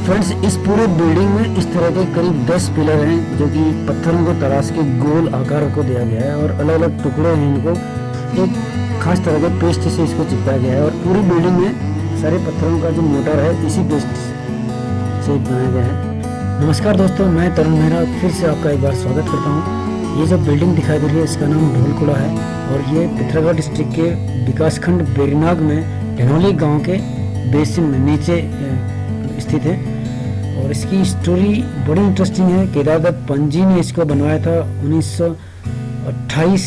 Friends, इस पूरे building में इस तरह के करीब 10 पिलर हैं जो कि पत्थरों को तराश के गोल आकार को दिया गया है और अलग अलग टुकड़े हैं। इनको एक खास तरह के पेस्ट से इसको चिपकाया गया है और पूरी बिल्डिंग में सारे पत्थरों का जो मोटर है इसी पेस्ट से बनाया गया है। नमस्कार दोस्तों, मैं तरुण मेहरा फिर से आपका एक बार स्वागत करता हूँ। ये जो बिल्डिंग दिखाई दे रही है इसका नाम ढोलकुड़ा है और ये पिथौरागढ़ डिस्ट्रिक्ट के विकासखंड बेरीनाग में ढनौली गाँव के बेसिन में नीचे स्थित है और इसकी स्टोरी बड़ी इंटरेस्टिंग है। केदारदत्त पंजी ने इसको बनवाया था 1928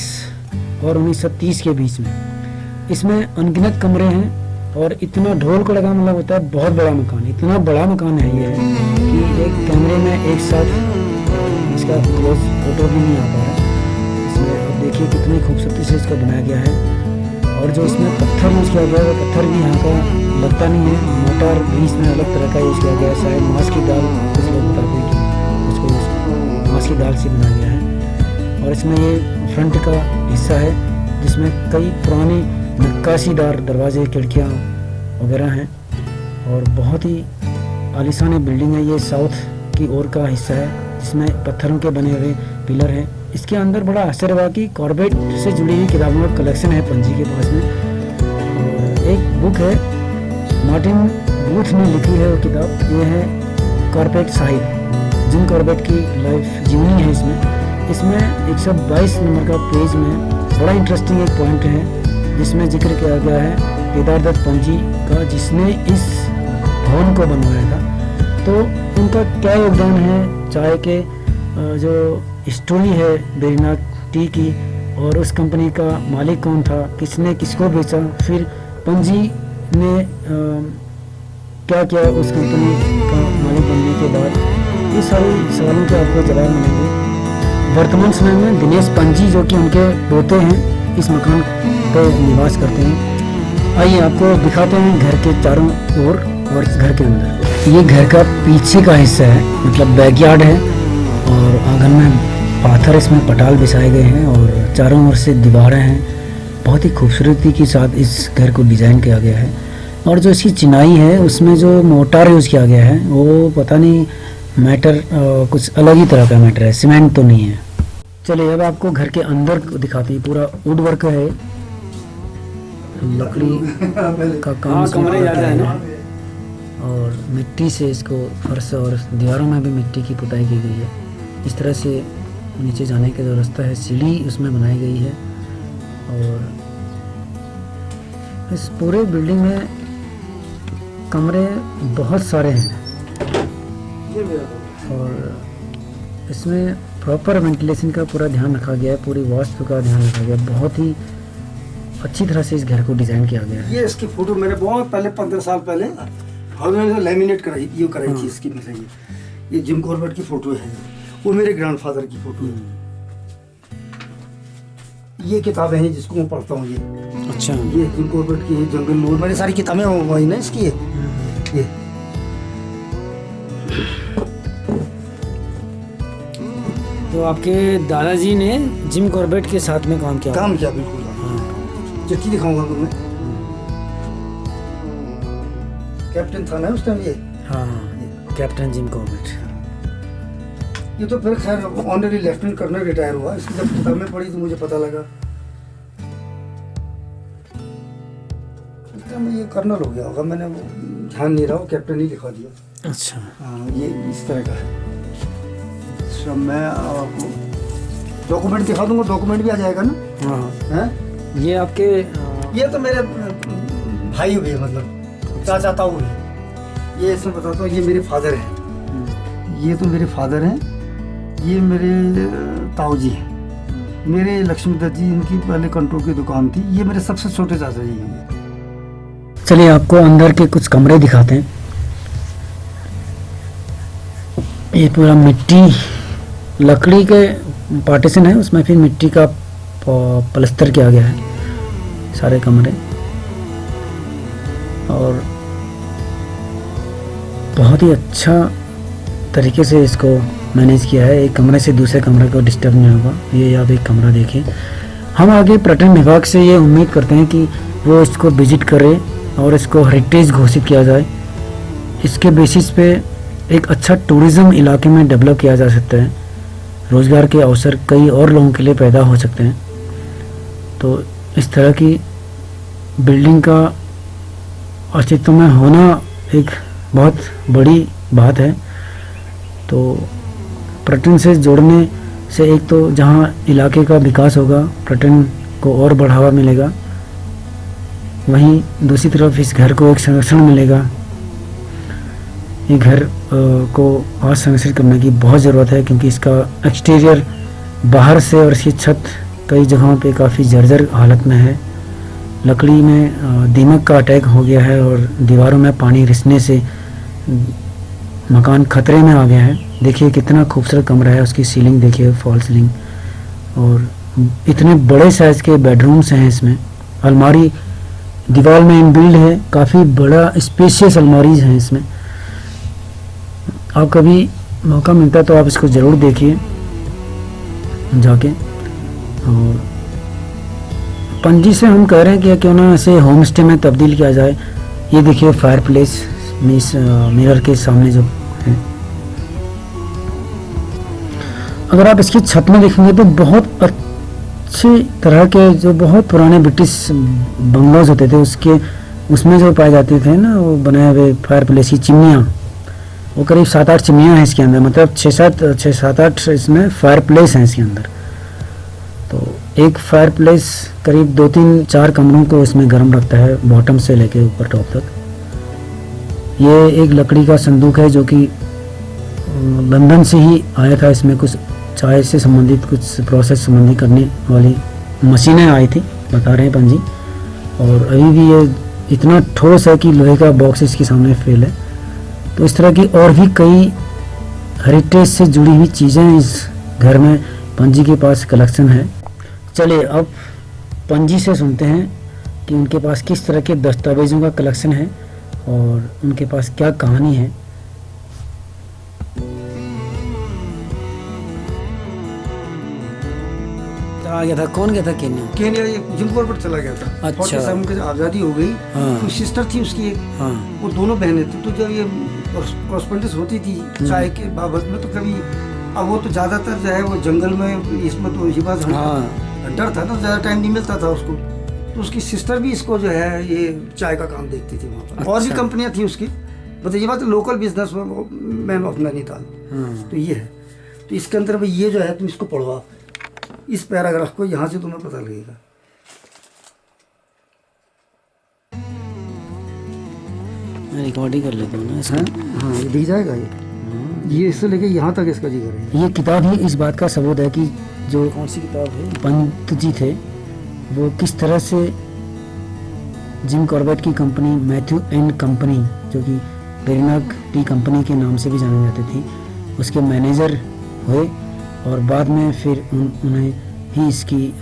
और 1930 के बीच में। इसमें अनगिनत कमरे हैं और इतना ढोलकुड़ा का मतलब होता है बहुत बड़ा मकान। इतना बड़ा मकान है ये कि एक कैमरे में एक साथ इसका क्लोज फोटो भी नहीं आ पा रहा है। इसमें आप देखिए कितनी खूबसूरती से इसको बनाया गया है और जो इसमें पत्थर यूज़ किया गया है वो पत्थर भी यहाँ का लगता नहीं है। मोटर भी इसमें अलग तरह का यूज़ किया गया है। शायद मांस की दाल, कुछ लोग बताते हैं कि उसको मांस की दाल से बनाया गया है। और इसमें ये फ्रंट का हिस्सा है जिसमें कई पुरानी नक्काशीदार दरवाजे, खिड़कियाँ वगैरह हैं और बहुत ही आलीशान बिल्डिंग है। ये साउथ की ओर का हिस्सा है जिसमें पत्थरों के बने हुए पिलर हैं। इसके अंदर बड़ा आश्चर्य हुआ कि कॉर्बेट से जुड़ी हुई किताबों का कलेक्शन है पंजी के पास में। और एक बुक है, मार्टिन बूथ ने लिखी है वो किताब, ये है कॉर्बेट साहिब, जिम कॉर्बेट की लाइफ जीवनी है। इसमें 122 नंबर का पेज में बड़ा इंटरेस्टिंग एक पॉइंट है जिसमें जिक्र किया गया है केदारदत्त पंजी का, जिसने इस भवन को बनवाया था। तो उनका क्या योगदान है, चाय के जो स्टोरी है बेरीनाग टी की और उस कंपनी का मालिक कौन था, किसने किसको बेचा, फिर पंजी ने क्या किया उस कंपनी का मालिक बनने के बाद, ये सारे सवालों के आपको जवाब मिलेंगे। वर्तमान समय में दिनेश पंजी जो कि उनके पोते हैं इस मकान पर निवास करते हैं। आइए आपको दिखाते हैं घर के चारों ओर और घर के अंदर। ये घर का पीछे का हिस्सा है, मतलब बैकयार्ड है और आंगन में पाथर इसमें पटाल बिछाए गए हैं और चारों ओर से दीवारें हैं। बहुत ही खूबसूरती के साथ इस घर को डिज़ाइन किया गया है और जो इसकी चिनाई है उसमें जो मोटार यूज़ किया गया है वो पता नहीं मैटर कुछ अलग ही तरह का मैटर है, सीमेंट तो नहीं है। चलिए अब आपको घर के अंदर दिखाते हैं। पूरा वुड वर्क है, लकड़ी का काम है ना और मिट्टी से इसको फर्श और दीवारों में भी मिट्टी की पुताई की गई है। इस तरह से नीचे जाने का जो रास्ता है, सीढ़ी उसमें बनाई गई है और इस पूरे बिल्डिंग में कमरे बहुत सारे हैं और इसमें प्रॉपर वेंटिलेशन का पूरा ध्यान रखा गया है, पूरी वास्तु का ध्यान रखा गया है। बहुत ही अच्छी तरह से इस घर को डिज़ाइन किया गया है। ये इसकी फोटो मैंने बहुत पहले 15 साल पहले हमने लैमिनेट कराई थी इसकी। मतलब ये जिम कॉर्बेट की फोटो है, वो मेरे ग्रैंडफादर की फोटो है। ये किताबें हैं जिसको मैं पढ़ता हूँ। ये अच्छा, ये जिम कॉर्बेट की जंगल लूर, मैंने सारी किताबें वही ना इसकी है। ये तो आपके दादाजी ने जिम कॉर्बेट के साथ में काम किया? बिल्कुल। चिट्ठी दिखाऊंगा तुम्हें। कैप्टन था ना उस टाइम ये। हाँ, कैप्टन जिम कॉर्बेट। ये तो फिर खैर ऑनरी लेफ्टिनेंट कर्नल रिटायर हुआ। इसकी जब किताब में पढ़ी तो मुझे पता लगा में ये कर्नल हो गया होगा। मैंने वो ध्यान नहीं रहा, वो कैप्टन ही लिखा दिया। अच्छा हाँ, ये इस तरह का है। अच्छा, मैं आपको डॉक्यूमेंट दिखा दूंगा, डॉक्यूमेंट भी आ जाएगा ना। हाँ, हैं? ये आपके ये तो मेरे भाई हुए, मतलब चाचा ताऊ हुए। ये इसमें बताता हूँ, ये मेरे फादर हैं। ये तो मेरे फादर हैं, ये मेरे ताऊ जी हैं। मेरे लक्ष्मीदत्त जी, इनकी पहले कंट्रोल की दुकान थी। ये मेरे सबसे छोटे चाचा जी हैं। चलिए आपको अंदर के कुछ कमरे दिखाते हैं। ये पूरा मिट्टी लकड़ी के पार्टीशन है, उसमें फिर मिट्टी का प्लास्टर किया गया है सारे कमरे और बहुत ही अच्छा तरीके से इसको मैनेज किया है। एक कमरे से दूसरे कमरे को डिस्टर्ब नहीं होगा। ये आप एक कमरा देखिए। हम आगे पर्यटन विभाग से ये उम्मीद करते हैं कि वो इसको विजिट करे और इसको हेरिटेज घोषित किया जाए। इसके बेसिस पे एक अच्छा टूरिज़्म इलाके में डेवलप किया जा सकता है, रोज़गार के अवसर कई और लोगों के लिए पैदा हो सकते हैं। तो इस तरह की बिल्डिंग का अस्तित्व में होना एक बहुत बड़ी बात है। तो पर्यटन से जोड़ने से एक तो जहाँ इलाके का विकास होगा, पर्यटन को और बढ़ावा मिलेगा, वहीं दूसरी तरफ इस घर को एक संरक्षण मिलेगा। ये घर को आज संरक्षित करने की बहुत ज़रूरत है, क्योंकि इसका एक्सटीरियर बाहर से और इसकी छत कई जगहों पे काफ़ी जर्जर हालत में है। लकड़ी में दीमक का अटैक हो गया है और दीवारों में पानी रिसने से मकान खतरे में आ गया है। देखिए कितना खूबसूरत कमरा है, उसकी सीलिंग देखिए, फॉल सीलिंग, और इतने बड़े साइज़ के बेडरूम्स हैं इसमें। अलमारी दीवार में इनबिल्ड है, काफ़ी बड़ा स्पेशियस अलमारीज हैं इसमें। आप कभी मौका मिलता है तो आप इसको ज़रूर देखिए जाके। और पणजी से हम कह रहे हैं कि क्यों ना इसे होम स्टे में तब्दील किया जाए। ये देखिए फायर प्लेस इस मिरर के सामने जो है। अगर आप इसकी छत में देखेंगे तो बहुत अच्छी तरह के जो बहुत पुराने ब्रिटिश बंगलोज होते थे उसमें जो पाए जाते थे ना, वो बनाए हुए फायर प्लेस की चिमनियाँ, वो करीब 7-8 चिमनियाँ हैं इसके अंदर, मतलब 6-7-8 इसमें फायर प्लेस हैं इसके अंदर। तो एक फायर प्लेस करीब 2-3-4 कमरों को इसमें गर्म रखता है, बॉटम से लेके ऊपर टॉप तक। ये एक लकड़ी का संदूक है जो कि लंदन से ही आया था। इसमें कुछ चाय से संबंधित कुछ प्रोसेस संबंधी करने वाली मशीनें आई थी, बता रहे हैं पणजी। और अभी भी ये इतना ठोस है कि लोहे का बॉक्स इसके सामने फेल है। तो इस तरह की और भी कई हेरिटेज से जुड़ी हुई चीज़ें इस घर में पणजी के पास कलेक्शन है। चलिए अब पणजी से सुनते हैं कि उनके पास किस तरह के दस्तावेज़ों का कलेक्शन है और उनके पास क्या कहानी है। आ गया था, कौन गया था केन्या? केन्या ये जिम्बाब्वे पर चला गया था। अच्छा। 47 की जब आज़ादी हो गई, हाँ। तो सिस्टर थी उसकी एक, हाँ। वो दोनों बहनें थी। तो जब ये कॉरेस्पॉन्डेंस होती थी चाय के बाबत में, तो कभी अब वो तो ज़्यादातर जो है वो जंगल में, इसमें तो ये बात डर था ना, ज़्यादा टाइम नहीं मिलता था उसको। तो उसकी सिस्टर भी इसको जो है ये चाय का काम देखती थी वहाँ पर। और भी कंपनियाँ थी उसकी, मतलब ये बात local business man of Nainital. तो ये है, तो इसके अंदर भाई ये जो है तुम इसको पढ़वा, इस पैराग्राफ को, यहाँ से तुम्हें पता लगेगा। मैं रिकॉर्डिंग कर लेता हूँ ना इसका। हाँ ये दिख जाएगा ये इससे लेके यहाँ तक इसका जिक्र है। ये किताब ही इस बात का सबूत है कि जो कौन सी किताब है? पंत जी थे वो किस तरह से जिम कॉर्बेट की कंपनी मैथ्यू एंड कंपनी, जो कि वेरिनाग टी कंपनी के नाम से भी जानी जाती थी, उसके मैनेजर हुए और बाद में फिर उन्हें ही इसकी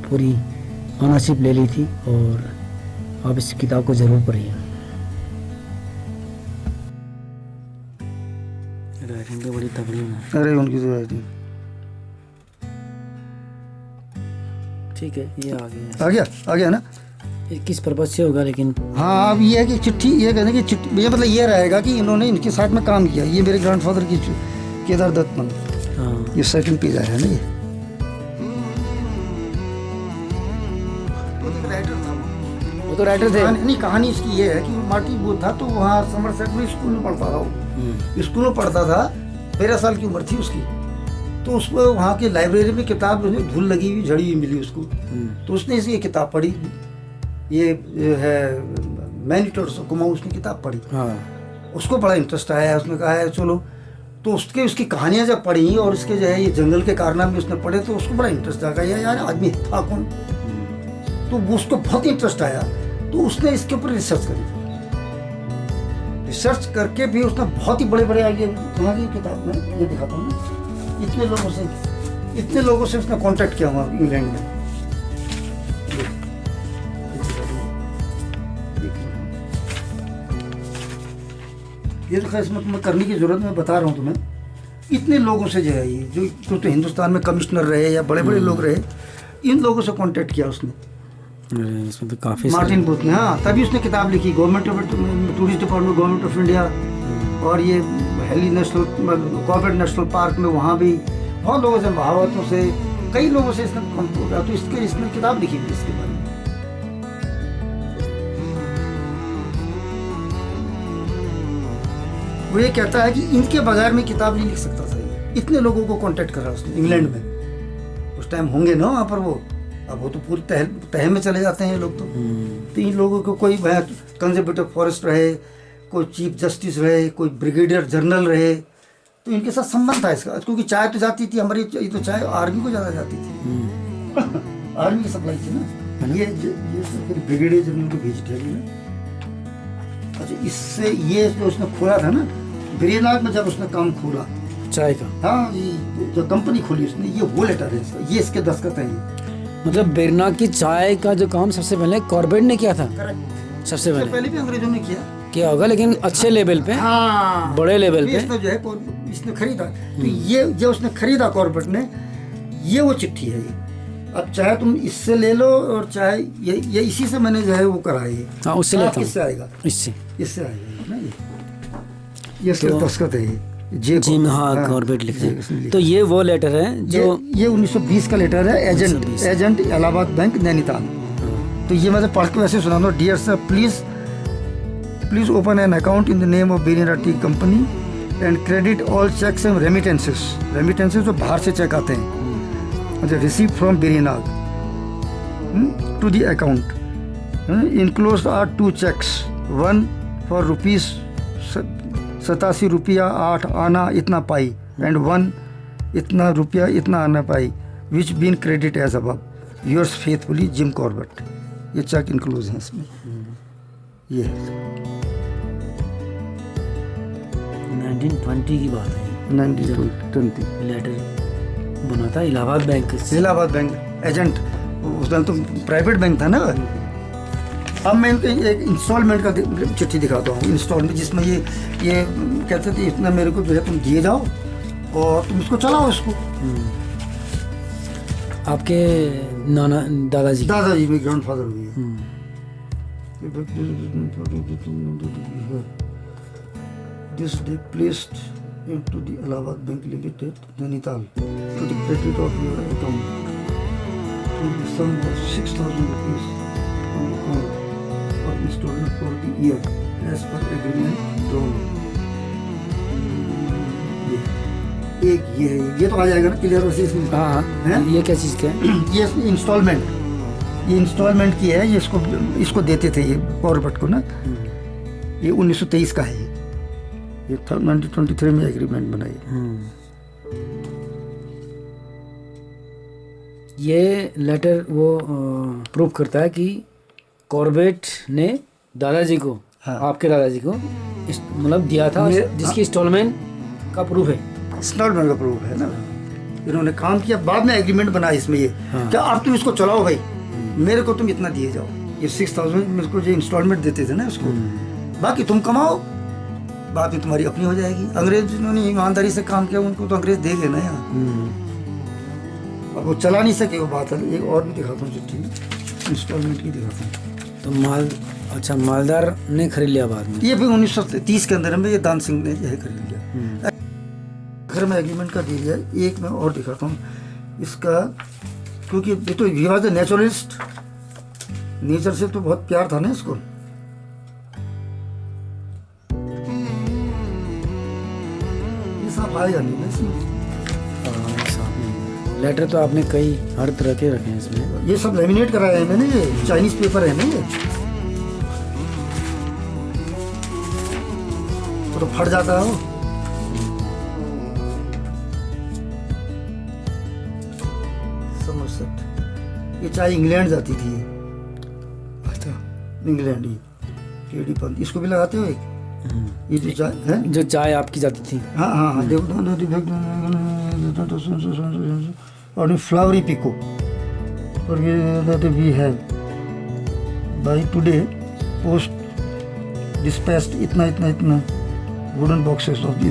पूरी ऑनरशिप ले ली थी। और आप इस किताब को ज़रूर पढ़िए। राइटिंग तो बड़ी तगड़ी है। अरे उनकी तो राइटिंग ठीक है, ये आ गया ना। ये किस पर्पज से होगा लेकिन? हाँ अब ये है कि चिट्ठी, ये कहने की चिट्ठी भैया, मतलब ये रहेगा कि इन्होंने इनके साथ में काम किया। ये मेरे ग्रैंडफादर की केदार दत्त मन। हाँ। ये सेकंड पेज आया है ना ये। वो तो राइटर थे। नहीं, कहानी इसकी ये है कि मार्टी बूथ था, तो वहाँ समरसेट में स्कूल में पढ़ता था वो। स्कूल में पढ़ता था, 13 साल की उम्र थी उसकी। तो उसको वहाँ की लाइब्रेरी में किताब धूल लगी हुई झड़ी हुई मिली उसको। तो उसने इसे ये किताब पढ़ी, ये है मैनिटोर कुमाऊं, उसने किताब पढ़ी। हाँ। उसको बड़ा इंटरेस्ट आया, उसने कहा है चलो। तो उसकी कहानियाँ जब पढ़ी और उसके जो है ये जंगल के कारनामे उसने पढ़े, तो उसको बड़ा इंटरेस्ट आ गया, यार आदमी था कौन। तो उसको बहुत इंटरेस्ट आया, तो उसने इसके ऊपर रिसर्च करी। रिसर्च करके भी उसने बहुत ही बड़े बड़े आगे वहाँ की किताब में ये दिखाता हूँ ना, इतने लोगों से उसने कांटेक्ट किया वहाँ इंग्लैंड में। ये तो खैर इसमें तुम्हें करने की जरूरत, मैं बता रहा हूँ तुम्हें। इतने लोगों से जो है ये जो तो हिंदुस्तान में कमिश्नर रहे या बड़े बड़े लोग रहे, इन लोगों से कांटेक्ट किया उसने। इसमें तो काफी मार्टिन बूथ ने, हाँ, तभी उसने किताब लिखी, government of tourist department, government of India, और ये heli national Corbett national park में, वहाँ भी बहुत लोगों से, महावतों से, कई लोगों से इसने तो इसने किताब लिखी थी इसके बारे में। वो ये कहता है कि इनके बगैर में किताब नहीं लिख सकता था। इतने लोगों को कांटेक्ट करा उसने इंग्लैंड में, उस टाइम होंगे ना वहाँ पर वो, अब वो तो पूरी तह में चले जाते हैं ये लोग तो इन लोगों को कोई कंजर्वेटिव फॉरेस्ट रहे, कोई चीफ जस्टिस रहे, कोई ब्रिगेडियर जनरल रहे, तो इनके साथ संबंध था इसका। क्योंकि चाय तो जाती थी हमारी, ये तो चाय आर्मी को ज़्यादा जाती थी आर्मी की सप्लाई थी ना। ये सब फिर ब्रिगेडियर जनरल को भेज दिया ना। अच्छा, इससे ये जो उसने खोला था ना बेरीनाग में, जब उसने काम खोला चाय का, हाँ, ये जो कंपनी खोली उसने, ये वो लेटर है इसका, ये इसके दस्तखत हैं ये। मतलब बेरीनाग की चाय का जो काम सबसे पहले कॉर्बेट ने किया था। करेक्ट, सबसे पहले भी अंग्रेजों ने किया होगा, लेकिन अच्छे लेवल पे, हाँ, बड़े लेवल पे इसने जो है इसने खरीदा। तो ये जो उसने खरीदा कॉर्बेट ने, ये वो चिट्ठी है ये। अब चाहे तुम इससे ले लो और चाहे ये इसी से मैंने जो है वो करा है। हाँ, उससे लेता हूँ। इससे आएगा, इससे आएगा ना ये सिर्फ दस्तखत है ये जिम, हाँ, कॉर्बेट लिखते हैं। तो ये वो लेटर है जो ये 1920 का लेटर है, एजेंट इलाहाबाद बैंक नैनीताल। तो ये मैं पढ़ के वैसे सुना दो। Dear sir, please open an account in the name of Berina tea company and credit all cheques and remittances जो बाहर से चेक आते हैं, अच्छा, receive from Berinag to the account. Enclose are 2 cheques, 1 for rupees 87 रुपया 8 आना इतना पाई एंड 1 इतना रुपया इतना आना पाई, which been credit as above, yours faithfully Jim Corbett. ये चेक इंक्लूज है इसमें। ये 1920 की बात है, 1920 लेटर बना था इलाहाबाद बैंक एजेंट। उस टाइम तो प्राइवेट बैंक था ना। अब मैं इनको एक इंस्टॉलमेंट का चिट्ठी दिखाता हूँ, इंस्टॉलमेंट, जिसमें ये कहते थे इतना मेरे को जो है तुम दिए जाओ और तुम इसको चलाओ इसको। आपके दादाजी मेरे ग्रैंडफादर हुई है। This day placed into the Allahabad bank limited Nainital to the credit of your account to the sum of 6000 rupees on account और instalment for the year as per agreement drawn. एक ये है, ये तो आ जाएगा ना क्लियर वैसे इसमें। हाँ, ये क्या चीज़ क्या है? ये इंस्टॉलमेंट की है। ये इसको देते थे ये कॉर्बेट को ना। ये 1923 का है। ये 1923 में एग्रीमेंट बनाई। ये लेटर वो प्रूव करता है कि कॉर्बेट ने दादाजी को, हाँ, आपके दादाजी को मतलब दिया था, जिसकी इंस्टॉलमेंट का प्रूफ है। इंस्टॉलमेंट का प्रूफ है ना। इन्होंने काम किया, बाद में एग्रीमेंट बना इसमें ये, हाँ, क्या अब तुम इसको चलाओ भाई, मेरे को तुम इतना दिए जाओ। ये 6000 मेरे को जो इंस्टॉलमेंट देते थे ना उसको, बाकी तुम कमाओ, बाद में तुम्हारी अपनी हो जाएगी। अंग्रेज जिन्होंने ईमानदारी से काम किया उनको तो अंग्रेज दे गए ना यहाँ। अब वो चला नहीं सके, वो बात है। एक और भी दिखाता हूँ चिट्ठी, इंस्टॉलमेंट की दिखाता हूँ। तो मालदार ने खरीद लिया बाद में। ये भी 1930 के अंदर में ये दान सिंह ने यह खरीद लिया। घर में एग्रीमेंट का दे दिया। एक मैं और दिखाता हूँ इसका, क्योंकि ये तो he was a naturalist, nature से तो बहुत प्यार था ना इसको। ये सब आएगा नहीं ना इसमें। लेटर तो आपने कई हर तरह के रखे हैं इसमें। ये सब लेमिनेट कराया है मैंने, ये चाइनीज पेपर है ना ये, तो फट जाता है वो। ये चाय इंग्लैंड जाती थी। अच्छा, इंग्लैंड। ये केडी पंत, इसको भी लगाते हो एक। ये जो चाय है, जो चाय आपकी जाती थी। हाँ हाँ हाँ, देखो और फ्लावरी पिको और ये we have by today post dispatched इतना इतना इतना वुडन बॉक्सेस ऑफ ये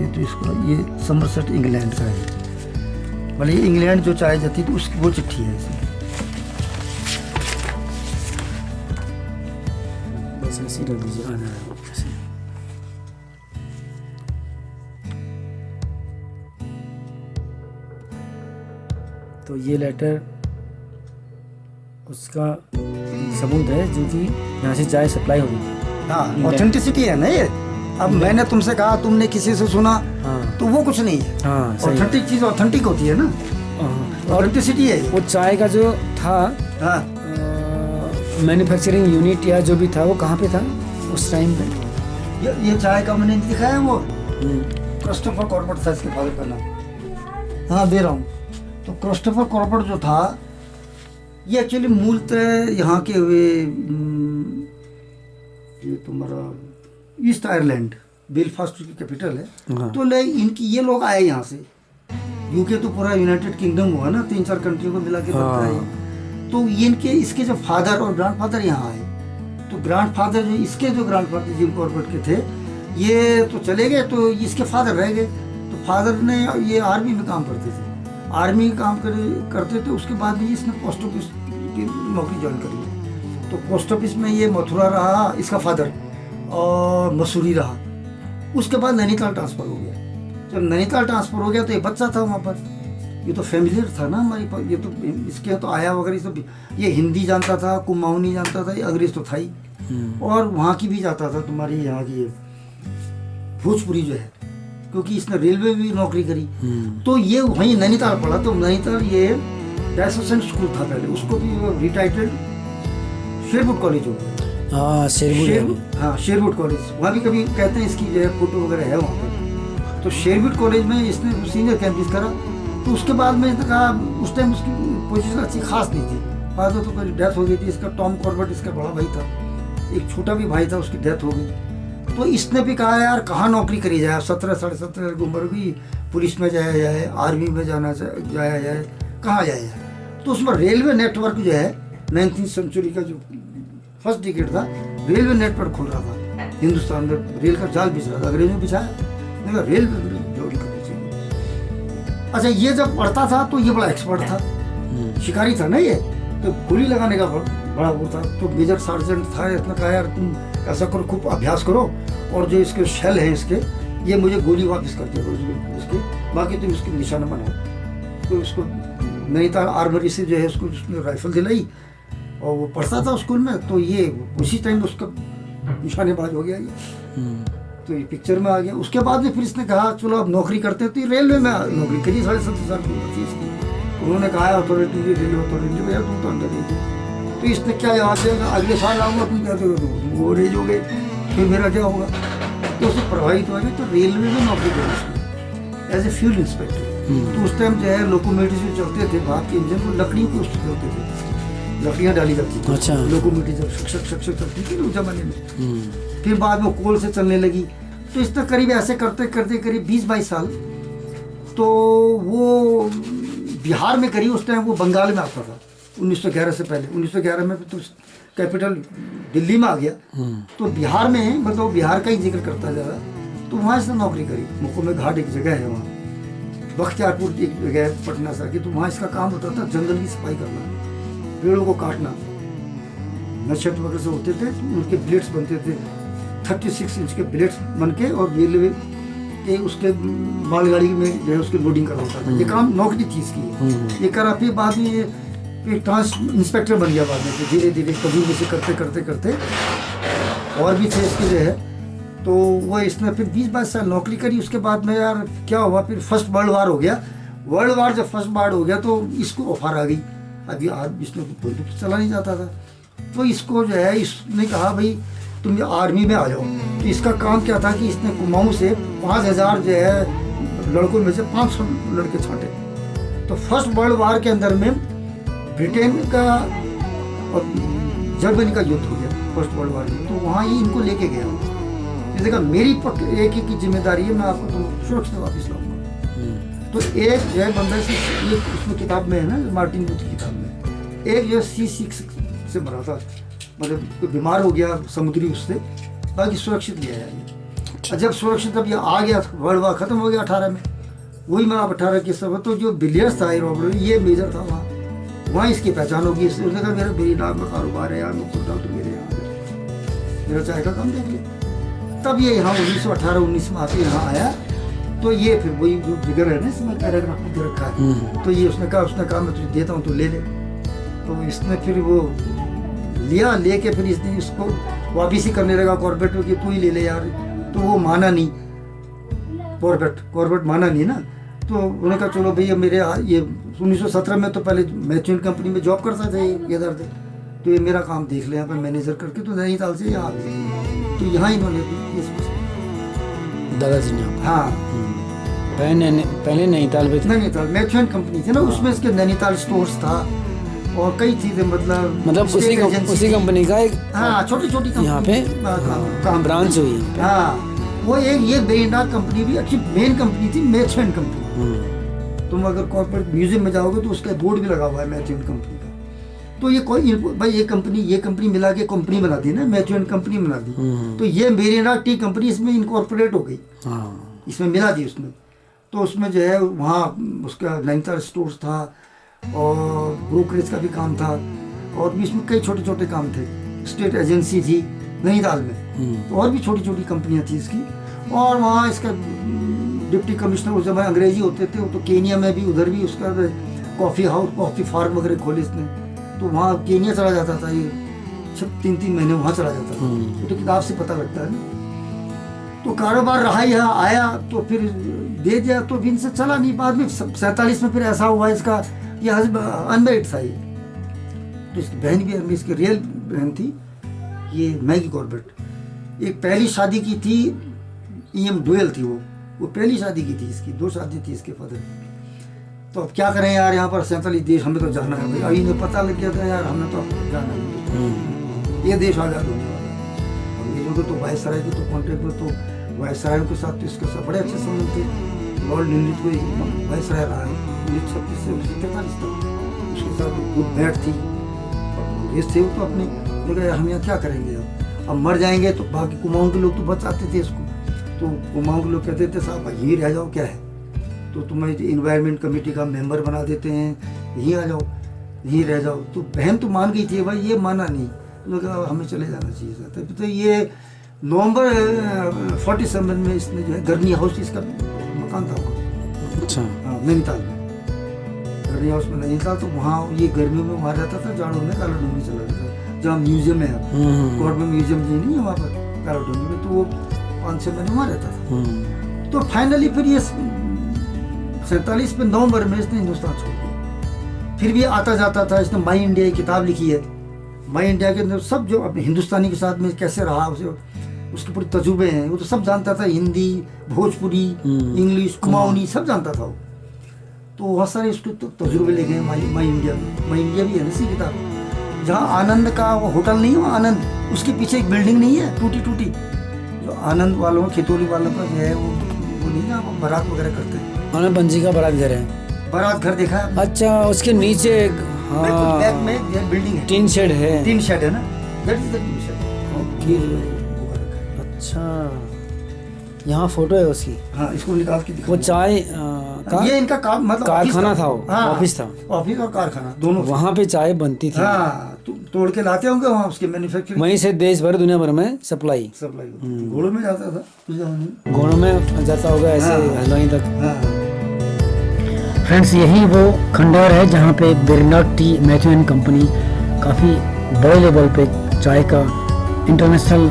तो इसका, ये समरसेट इंग्लैंड का है। मतलब ये इंग्लैंड जो चाय जाती थी उसकी वो चिट्ठी है इसमें। ऐसे रख दीजिए, आ जा रहा है ऐसे। तो ये लेटर उसका सबूत है जो कि यहाँ से चाय सप्लाई होगी थी। हाँ, ऑथेंटिसिटी है ना ये। अब मैंने तुमसे कहा, तुमने किसी से सुना, हाँ तो वो कुछ नहीं है। हाँ सही है। ऑथेंटिक चीज ऑथेंटिक होती है ना, हाँ, ऑथेंटिसिटी है ये। वो चाय का जो था हाँ, मैन्युफैक्चरिंग यूनिट या जो भी था वो कहाँ पे था उस टाइम पे? ये चाय का मैंने दिखाया है, वो क्रिस्टोफर कॉर्बेट था इसके फादर का नाम। हाँ, दे रहा हूँ। तो क्रिस्टोफर कॉर्बेट जो था, ये एक्चुअली मूलतः यहाँ के हुए, ये तुम्हारा ईस्ट आयरलैंड, बेलफास्ट की कैपिटल है। हाँ। तो इनकी ये लोग आए यहाँ से। यूके तो पूरा यूनाइटेड किंगडम हुआ ना, 3-4 कंट्री को मिला के बनता है। तो इनके इसके जो फादर और ग्रैंडफादर यहाँ आए, तो ग्रैंडफादर जो इसके जो ग्रैंडफादर जिम कॉर्बेट के थे, ये तो चले गए, तो इसके फादर रह गए। तो फादर ने, ये आर्मी में काम करते थे, आर्मी काम करते थे। उसके बाद भी इसने पोस्ट ऑफिस की नौकरी ज्वाइन करी। तो पोस्ट ऑफिस में ये मथुरा रहा इसका फादर, और मसूरी रहा। उसके बाद नैनीताल ट्रांसफ़र हो गया। जब नैनीताल ट्रांसफ़र हो गया तो ये बच्चा था वहाँ पर। ये तो फैमिलियर था ना हमारी पास, ये तो इसके तो आया वगैरह सब, ये हिंदी जानता था, कुमाऊनी जानता था, ये अंग्रेज तो था ही, और वहाँ की भी जाता था, तुम्हारी यहाँ की भोजपुरी जो है, क्योंकि इसने रेलवे में भी नौकरी करी। तो ये वहीं नैनीताल पढ़ा। तो नैनीताल ये डेसोसेंट स्कूल था पहले, उसको भी रिटाइटल्ड शेरवुड कॉलेज हो गया। हाँ शेरवुड, हाँ शेरवुड कॉलेज, वहाँ भी कभी कहते हैं इसकी जो है फोटो वगैरह है वहाँ पर। तो शेरवुड कॉलेज में इसने सीनियर कैंपस करा। तो उसके बाद में इसने कहा, उस टाइम उसकी पोजीशन अच्छी खास नहीं थी, फादर तो कोई डेथ हो गई थी इसका। टॉम कॉर्बेट इसका बड़ा भाई था, एक छोटा भी भाई था, उसकी डेथ हो गई। तो इसने भी कहा यार कहाँ नौकरी करी जाए, 17 साढ़े 17 की उम्र हुई, पुलिस में जाया जाए, आर्मी में जाया जाए, कहाँ जाया जाए। तो उसमें रेलवे नेटवर्क जो है 19वीं सेंचुरी का जो फर्स्ट डिकेड था, रेलवे नेटवर्क खुल रहा था हिंदुस्तान में, रेल का जाल बिछ रहा था, अंग्रेजों ने बिछाया, देखा रेल जोड़ी का पीछे। अच्छा, ये जब पढ़ता था तो ये बड़ा एक्सपर्ट था, शिकारी था ना ये, तो गोली लगाने का बड़ा वो था। तो मेजर सार्जेंट था, इसने कहा यार तुम ऐसा करो, खूब अभ्यास करो, और जो इसके शेल हैं इसके, ये मुझे गोली वापस कर दिया करो इसके, बाकी तुम इसके निशाना बनाओ। तो उसको नैनीताल आर्मरी से जो है उसको उसने राइफल दिलाई, और वो पढ़ता था स्कूल में। तो ये उसी टाइम उसका निशानेबाज हो गया ये, तो ये पिक्चर में आ गया। उसके बाद में फिर इसने कहा चलो अब नौकरी करते हैं। तो ये रेलवे में नौकरी करी, 17.5 साल की उम्र थी इसकी। उन्होंने कहा अथॉरिटी, रेलवे अथॉरिटी, भैया तुम तो अंडर नहीं। तो इसने क्या जवाब दिया, अगले साल आऊँगा, तुम कहते हो वो रेज हो गए, फिर मेरा क्या होगा। तो उससे प्रभावित हो गए, तो रेलवे में नौकरी करी उसने एज ए फ्यूल इंस्पेक्टर। तो उस टाइम जो है लोकोमोटिव जो चलते थे, भाप के इंजन, वो लकड़ियों के उससे चलते थे, लकड़ियाँ डाली जाती थी। अच्छा। लोकोमोटिव जब शक चलती थी उस जमाने में। फिर बाद में कोल से चलने लगी। तो इस तरह करीब ऐसे करते करते करीब 20-22 साल तो वो बिहार में करी। उस टाइम वो बंगाल में आता था 1911 से पहले। 1911 में तो कैपिटल दिल्ली में आ गया, तो बिहार में, मतलब बिहार का ही जिक्र करता जा रहा। तो वहाँ से नौकरी करी। मुकुम में घाट एक जगह है, वहाँ बख्तियारपुर एक जगह है पटना से आगे। तो वहाँ इसका काम होता था जंगल की सफाई करना, पेड़ों को काटना। नक्षत्र वगैरह से होते थे, तो उनके ब्लेड्स बनते थे, 36 इंच के ब्लेड्स बन के, और रेलवे के उसके मालगाड़ी में जो है उसकी लोडिंग करा होता था। ये काम नौकरी थी इसकी, ये करा। फिर बाद में ये ट्रांस इंस्पेक्टर बन गया बाद में, धीरे धीरे कभी से करते करते करते और भी थे इसके जो है। तो वो इसने फिर 20-22 साल नौकरी करी। उसके बाद में यार क्या हुआ, फिर फर्स्ट वर्ल्ड वार हो गया। वर्ल्ड वार जब फर्स्ट वार हो गया तो इसको ऑफर आ गई। अभी आज इसमें बंदूक चला नहीं जाता था, तो इसको जो है इसने कहा भाई तुम आर्मी में आ जाओ। तो इसका काम क्या था कि इसने कुमाऊं से 5000 जो है लड़कों में से 500 लड़के छांटे। तो फर्स्ट वर्ल्ड वार के अंदर में ब्रिटेन का और जर्मनी का युद्ध हो गया फर्स्ट वर्ल्ड वार में। तो वहाँ ही इनको लेके गया। जैसे कहा मेरी एक ही की जिम्मेदारी है, मैं आपको तो सुरक्षित वापस लाऊंगा। तो एक जो है बंदा से ये उसमें किताब में है ना, मार्टिन लूथर की किताब में, एक जो C6 से मरा था, मतलब कोई बीमार हो गया समुद्री उससे, बाकी सुरक्षित ले आया। जब सुरक्षित अब ये आ गया, वर्ल्ड वार खत्म हो गया 18 में। वही मैं आप 18 के सब। तो जो बिलियर्स था रॉबर्ट, ये मेजर था वहाँ इसकी पहचान होगी। उसने कहा मेरी नाम में कारोबार है यार, मैं खुद तो मेरे यहाँ मेरा चाय का काम देख ले। तब ये यहाँ 1918-19 में आके यहाँ आया, तो ये फिर वही जो जिगर है ना, इसमें पैराग्राफ में दे रखा है, तो ये उसने कहा मैं तुझे देता हूँ तो ले ले। तो इसने फिर वो लिया, लेके फिर इसने इसको वापिस ही करने लगा कॉर्बेट में कि तू ही ले ले यार। तो वो माना नहीं, कॉर्बेट माना नहीं ना। तो उन्होंने कहा चलो भैया मेरे ये 1917 में तो पहले मैथ्यू एंड कंपनी में जॉब करता था ये दर्द, तो ये मेरा काम देख ले यहाँ पे मैनेजर करके। तो नैनीताल से यहाँ तो यहाँ इन्होंने दादाजी ने, हाँ पहले नैनीताल पे थे। नैनीताल मैथ्यू एंड कंपनी थी ना, उसमें इसके नैनीताल स्टोर्स था और कई चीजें, मतलब उसी कंपनी का एक, हाँ छोटी छोटी यहाँ पे काम ब्रांच हुई है। हाँ वो एक ये बेरिंडा कंपनी भी अच्छी मेन कंपनी थी, मैथ्यू एंड कंपनी। तुम अगर कॉर्पोरेट म्यूजियम में जाओगे तो उसका बोर्ड भी लगा हुआ है मैथ्यू एंड कंपनी का। तो ये कोई भाई ये कंपनी मिला के कंपनी बना दी ना, मैथ्यू एंड कंपनी बना दी। तो ये बेरिंडा टी कंपनी इसमें इनकॉर्पोरेट हो गई, इसमें मिला दी उसमें। तो उसमें जो है वहाँ उसका नैनीताल स्टोर्स था और ब्रोकरेज का भी काम था, और भी इसमें कई छोटे छोटे काम थे। स्टेट एजेंसी थी नैनीताल में, तो और भी छोटी छोटी कंपनियां थी इसकी। और वहाँ इसका डिप्टी कमिश्नर उस समय अंग्रेजी होते थे, तो केनिया में भी उधर भी उसका कॉफ़ी हाउस कॉफ़ी फार्म वगैरह खोले इसने। तो वहाँ केनिया चला जाता था ये, 3-3 महीने वहाँ चला जाता था। तो किताब से पता लगता है ना। तो कारोबार रहा, यहाँ आया तो फिर दे दिया, तो फिर इनसे चला नहीं। बाद में 47 में फिर ऐसा हुआ इसका, ये अनमेरिड था ये, तो इसकी बहन भी इसकी रियल बहन थी ये मैगी कॉर्बेट। एक पहली शादी की थी EM डुएल थी, वो पहली शादी की थी इसकी, 2 शादी थी इसके फादर। तो अब क्या करें यार, यहाँ पर 47 देश हमें तो जाना है भाई। अभी इन्हें पता लग गया था यार हमें तो जाना है, ये देश आज़ाद होने वाला है। और ये जो तो वायसराय के तो कॉन्टेक्ट में, तो वायसराय के साथ तो इसके साथ बड़े अच्छे संबंध थे। लॉर्ड निम्लित को वायसराय रहा है 1936 से 1943 तक, उसके साथ खूब बैठ थी। ये थे तो अपने हम यहाँ क्या करेंगे, अब मर जाएंगे। तो बाकी कुमाऊं के लोग तो बचाते थे इसको, तो कुमाऊं के लोग कहते थे साहब यहीं रह जाओ, क्या है, तो तुम्हें इन्वायरमेंट कमेटी का मेंबर बना देते हैं, यहीं आ जाओ, यहीं रह जाओ। तो बहन तो मान गई थी भाई, ये माना नहीं, तो कहा हमें चले जाना चाहिए। तो ये नवंबर 47 में इसने जो है गर्नी हाउस, इसका मकान था वहाँ, अच्छा हाँ नैनीताल में, गर्नी हाउस में नैनीताल। तो वहाँ ये गर्मियों में वहाँ रहता था, जाड़ों में कालाडूंगी चला जाता था, जहाँ म्यूजियम है गवर्नमेंट म्यूजियम जी नहीं है वहाँ पर कालाडूंगी में, तो वो 5-6 महीने वहाँ रहता था। तो फाइनली फिर ये 47 में नवंबर में इसने हिंदुस्तान छोड़ दिया। फिर भी आता जाता था, इसने माई इंडिया की किताब लिखी है। माई इंडिया के अंदर सब जो अपने हिंदुस्तानी के साथ में कैसे रहा, उसके पूरे तजुर्बे हैं, वो तो सब जानता था, हिंदी, भोजपुरी, इंग्लिश, कुमाऊनी सब जानता था वो। तो बहुत सारे उसके तो तजुर्बे लिखे हैं माई इंडिया में। माई इंडिया भी है ना सी किताब, जहाँ आनंद का वो होटल नहीं है, आनंद, उसके पीछे एक बिल्डिंग नहीं है टूटी, जो आनंद वालों खेतोली वालों का जो है वो नहीं है, वो बारात वगैरह करते हैं। आनंद पंजी का बारात घर है, बारात घर देखा है? अच्छा, उसके नीचे बैक में ये बिल्डिंग है, टीन शेड है ना, that is the tin shed. Okay, अच्छा, यहाँ फोटो है उसकी। हाँ, इसको निकाल के दिखा। वो चाय ये इनका काम मतलब कारखाना था, वो ऑफिस था, ऑफिस और कारखाना दोनों, वहाँ पे चाय बनती थी। हाँ, तोड़ के लाते होंगे वहाँ, उसके मैन्युफैक्चरिंग वहीं से देश भर दुनिया भर में सप्लाई घोड़ों में जाता था, घोड़ों में जाता होगा ऐसे हलवाई तक। हाँ। फ्रेंड्स, यही वो खंडहर है जहाँ पे बेरिंडा टी मैथ्यू एंड कंपनी काफ़ी बड़े लेवल पे चाय का इंटरनेशनल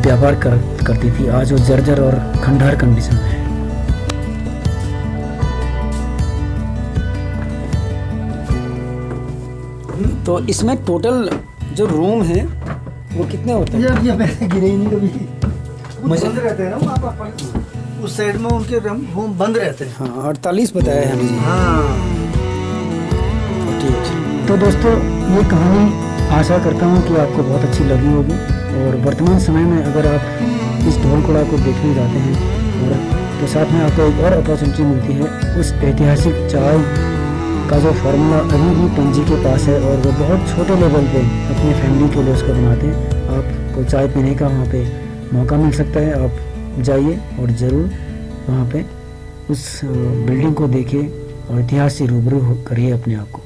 व्यापार करती थी। आज वो जर्जर और खंडहर कंडीशन में है। तो इसमें टोटल जो रूम है वो कितने होते हैं? ये पैसे गिरे ही नहीं कभी, बंद रहते हैं ना वहाँ पर, उस साइड में उनके रूम बंद रहते हैं। हाँ, 48 बताया है मुझे। हाँ, ठीक। तो दोस्तों, ये कहानी आशा करता हूँ कि आपको बहुत अच्छी लगी होगी। और वर्तमान समय में अगर आप इस ढोलकोड़ा को देखने जाते हैं और तो साथ में आपको एक और अपॉर्चुनिटी मिलती है, उस ऐतिहासिक चाय का जो फार्मूला अभी भी पंजी के पास है और वो बहुत छोटे लेवल पे अपनी फैमिली के लिए उसको बनाते हैं। आपको चाय पीने का वहाँ पे मौका मिल सकता है, आप जाइए और ज़रूर वहाँ पे उस बिल्डिंग को देखिए और इतिहास से रूबरू करिए अपने आप को।